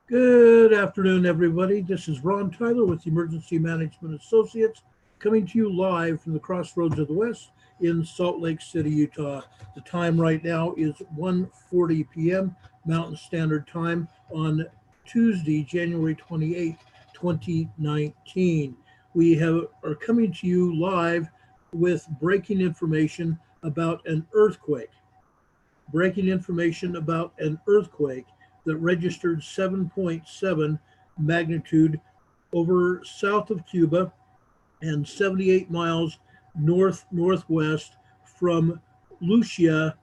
Good afternoon, everybody. This is Ron Tyler with Emergency Management Associates coming to you live from the Crossroads of the West in Salt Lake City, Utah. The time right now is 1:40 p.m. Mountain Standard Time on Tuesday, January 28th, 2019. Are coming to you live with breaking information about an earthquake. Breaking information about an earthquake that registered 7.7 magnitude over south of Cuba and 78 miles northwest from Lucia,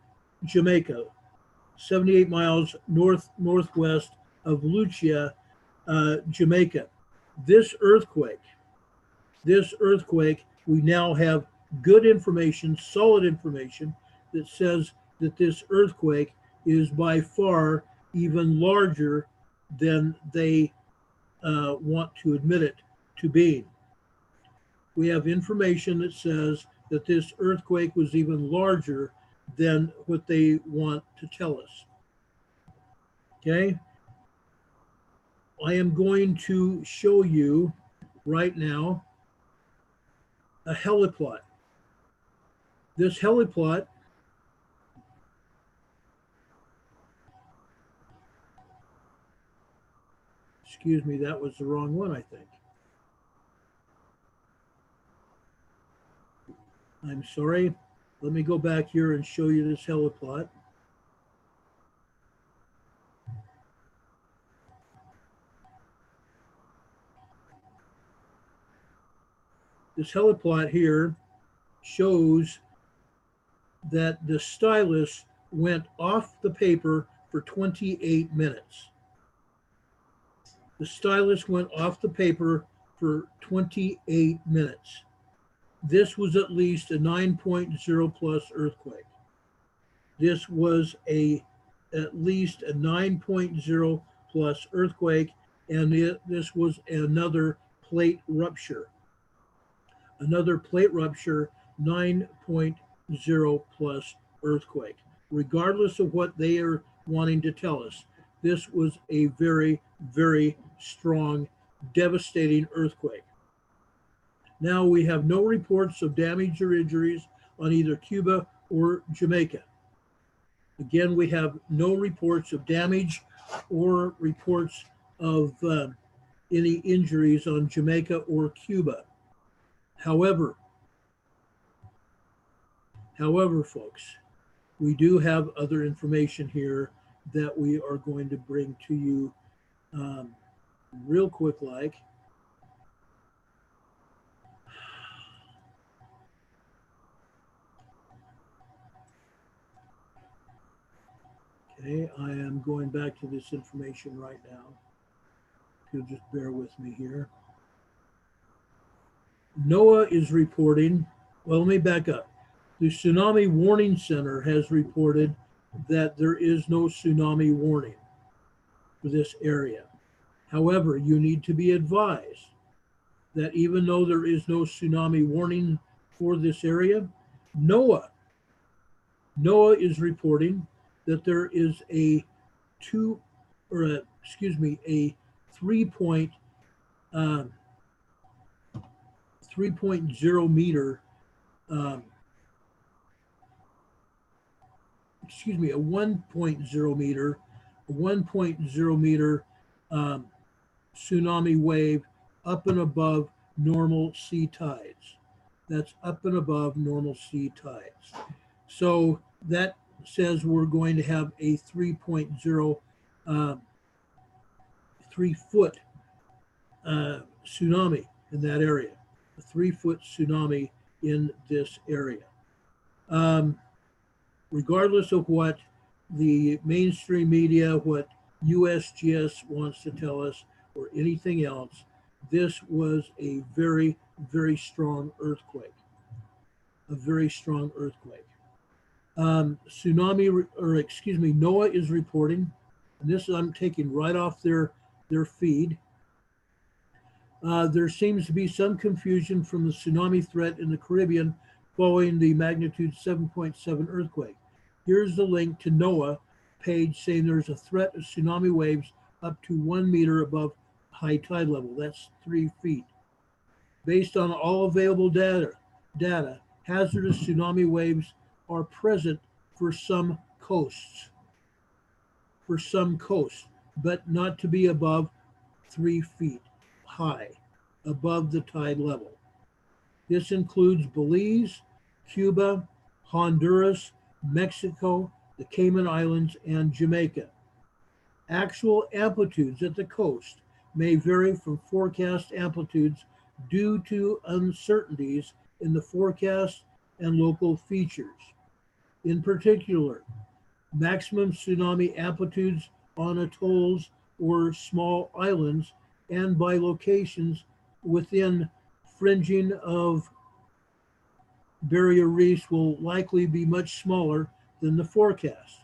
Jamaica. 78 miles northwest of Lucia, Jamaica. This earthquake, we now have good information, solid information that says that this earthquake is by far even larger than they want to admit it to being. We have information that says that this earthquake was even larger than what they want to tell us. Okay? I am going to show you right now a heliplot. This heliplot excuse me, that was the wrong one, I think. I'm sorry. Let me go back here and show you this heliplot. This heliplot here shows that the stylus went off the paper for 28 minutes. The stylus went off the paper for 28 minutes. This was at least a 9.0 plus earthquake. This was at least a 9.0 plus earthquake, and this was another plate rupture. Another plate rupture, 9.0 plus earthquake. Regardless of what they are wanting to tell us, this was a very, very strong, devastating earthquake. Now, we have no reports of damage or injuries on either Cuba or Jamaica. Again, we have no reports of damage or reports of any injuries on Jamaica or Cuba. However, folks, we do have other information here that we are going to bring to you real quick like. Okay, I am going back to this information right now. If you'll just bear with me here. NOAA is reporting, well, let me back up. The Tsunami Warning Center has reported that there is no tsunami warning for this area. However, you need to be advised that even though there is no tsunami warning for this area, NOAA is reporting that there is a 3.0 meter, a 1.0 meter tsunami wave up and above normal sea tides. That's up and above normal sea tides. So that says we're going to have a 3.0 3-foot tsunami in that area, a 3-foot tsunami in this area. Regardless of what the mainstream media, what USGS wants to tell us, or anything else, this was a very, very strong earthquake. A very strong earthquake. NOAA is reporting, and this I'm taking right off their feed. There seems to be some confusion from the tsunami threat in the Caribbean following the magnitude 7.7 earthquake. Here's the link to NOAA page saying there's a threat of tsunami waves up to 1 meter above high tide level. That's 3 feet. Based on all available data, hazardous tsunami waves are present for some coasts, but not to be above 3 feet high, above the tide level. This includes Belize, Cuba, Honduras, Mexico, the Cayman Islands, and Jamaica. Actual amplitudes at the coast may vary from forecast amplitudes due to uncertainties in the forecast and local features. In particular, maximum tsunami amplitudes on atolls or small islands and by locations within fringing of barrier reefs will likely be much smaller than the forecast.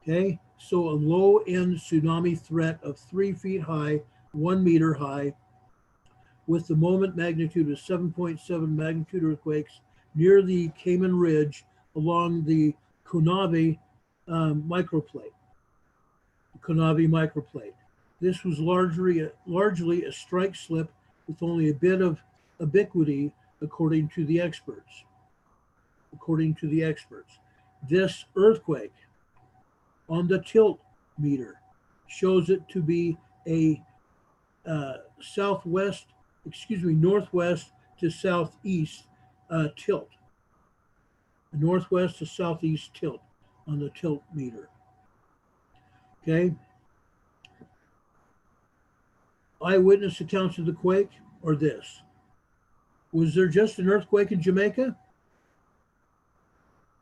Okay, so a low-end tsunami threat of 3 feet high, 1 meter high, with the moment magnitude of 7.7 magnitude earthquakes near the Cayman Ridge along the Konavi microplate. This was largely a strike slip with only a bit of ubiquity, according to the experts. This earthquake on the tilt meter shows it to be a northwest to southeast tilt. A northwest to southeast tilt on the tilt meter. Okay. Eyewitness accounts of the quake are this. Was there just an earthquake in Jamaica?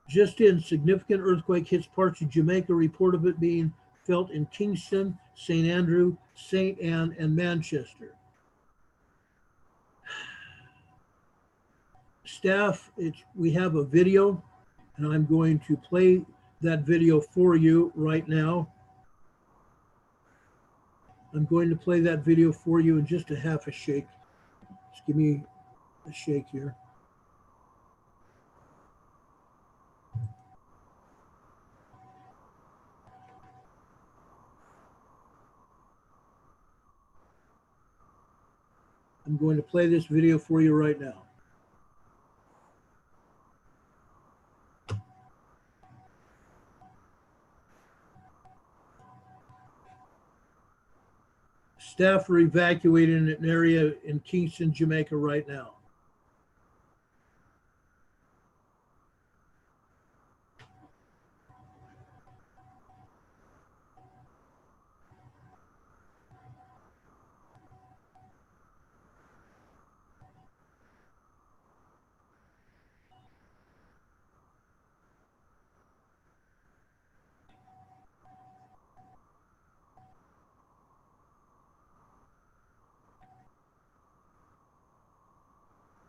Just in, significant earthquake hits parts of Jamaica. Report of it being felt in Kingston, St. Andrew, St. Anne, and Manchester. Staff, we have a video, and I'm going to play that video for you right now. I'm going to play that video for you in just a half a shake. Just give me a shake here. I'm going to play this video for you right now. Staff are evacuating an area in Kingston, Jamaica right now.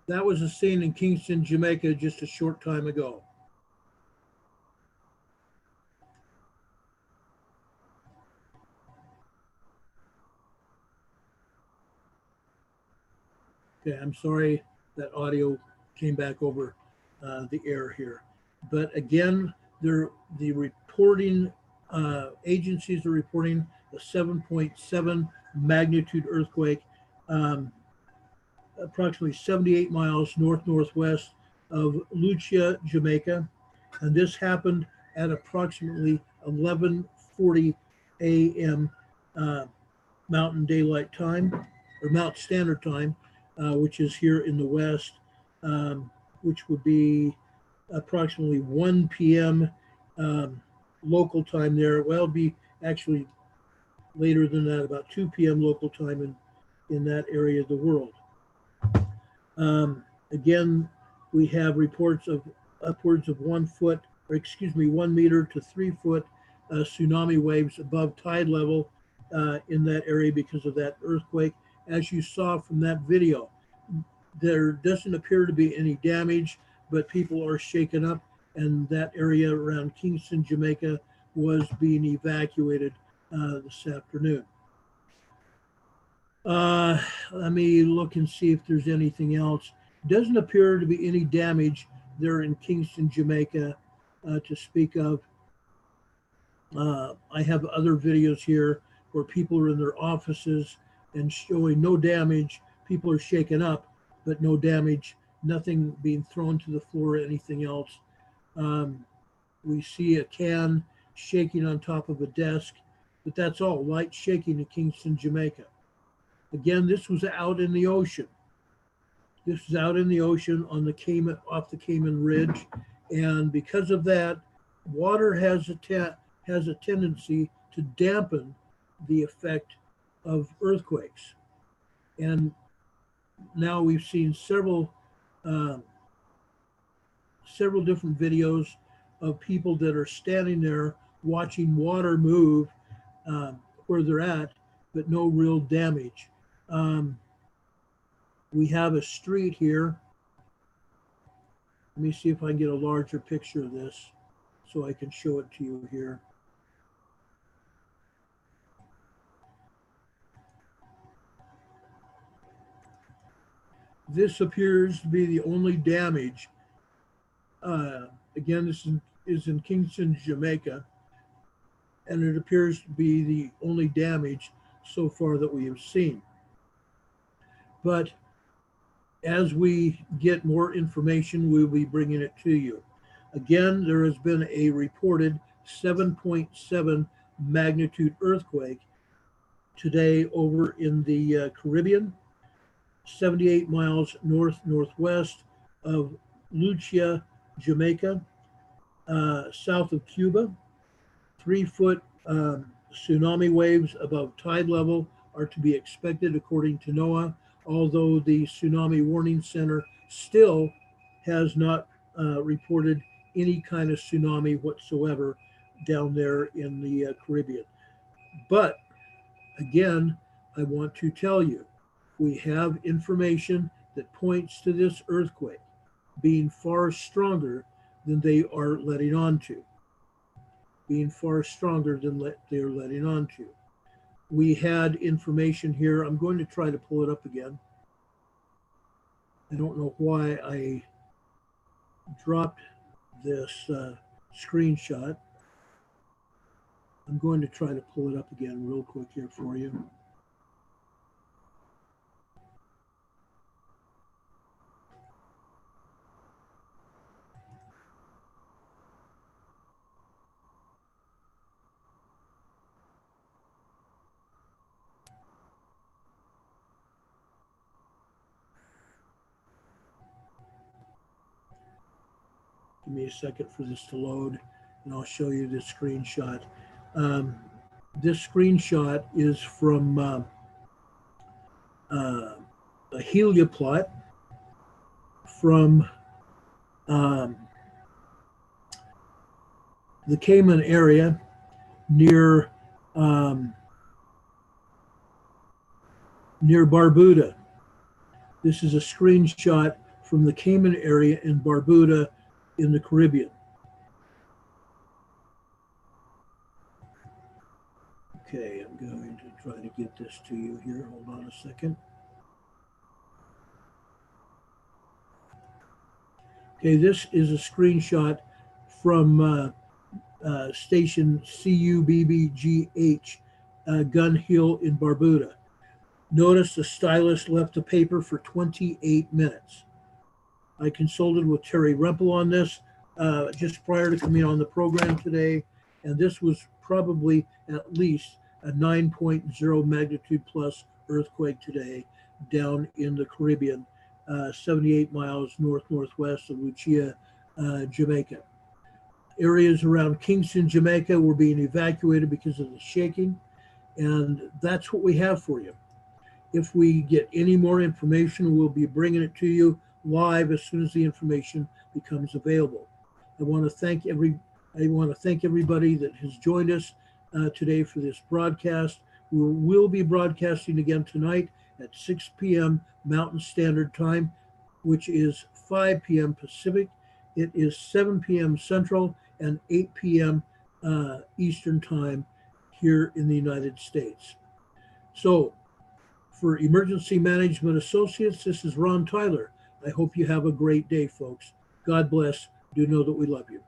That was a scene in Kingston, Jamaica just a short time ago. Okay, I'm sorry that audio came back over the air here. But again, the reporting agencies are reporting a 7.7 magnitude earthquake, approximately 78 miles northwest of Lucia, Jamaica. And this happened at approximately 11:40 a.m. Mountain Daylight Time, or Mountain Standard Time, which is here in the West, which would be approximately 1 p.m. Local time there. Well, it'd be actually later than that, about 2 p.m. local time in that area of the world. Again, we have reports of upwards of 1 meter to 3 foot tsunami waves above tide level in that area because of that earthquake. As you saw from that video, there doesn't appear to be any damage, but people are shaken up, and that area around Kingston, Jamaica was being evacuated this afternoon. Let me look and see if there's anything else. Doesn't appear to be any damage there in Kingston, Jamaica to speak of. I have other videos here where people are in their offices and showing no damage. People are shaken up, but no damage, nothing being thrown to the floor or anything else. We see a can shaking on top of a desk, but that's all, light shaking in Kingston, Jamaica. Again, this was out in the ocean. This is out in the ocean on the Cayman, off the Cayman Ridge, and because of that, water has a tendency to dampen the effect of earthquakes. And now we've seen several different videos of people that are standing there watching water move where they're at, but no real damage. We have a street here. Let me see if I can get a larger picture of this so I can show it to you here. This appears to be the only damage. Again, this is in Kingston, Jamaica, and it appears to be the only damage so far that we have seen. But as we get more information, we'll be bringing it to you. Again, there has been a reported 7.7 magnitude earthquake today over in the Caribbean, 78 miles northwest of Lucia, Jamaica, south of Cuba. 3-foot tsunami waves above tide level are to be expected according to NOAA, although the Tsunami Warning Center still has not reported any kind of tsunami whatsoever down there in the Caribbean. But again, I want to tell you, we have information that points to this earthquake being far stronger than they are letting on to. Being far stronger than they're letting on to. We had information here. I'm going to try to pull it up again. I don't know why I dropped this screenshot. I'm going to try to pull it up again real quick here for you. Give me a second for this to load, and I'll show you this screenshot. This screenshot is from a helioplot from the Cayman area near Barbuda. This is a screenshot from the Cayman area in Barbuda in the Caribbean. Okay, I'm going to try to get this to you here. Hold on a second. Okay, this is a screenshot from station CUBBGH, Gun Hill in Barbuda. Notice the stylist left the paper for 28 minutes. I consulted with Terry Rempel on this just prior to coming on the program today, and this was probably at least a 9.0 magnitude plus earthquake today down in the Caribbean, 78 miles northwest of Lucia, Jamaica. Areas around Kingston, Jamaica were being evacuated because of the shaking, and that's what we have for you. If we get any more information, we'll be bringing it to you live as soon as the information becomes available. I want to thank everybody that has joined us today for this broadcast. We will be broadcasting again tonight at 6 p.m. Mountain Standard Time, which is 5 p.m. Pacific. It is 7 p.m. Central and 8 p.m. Eastern Time here in the United States. So, for Emergency Management Associates, this is Ron Tyler. I hope you have a great day, folks. God bless. Do know that we love you.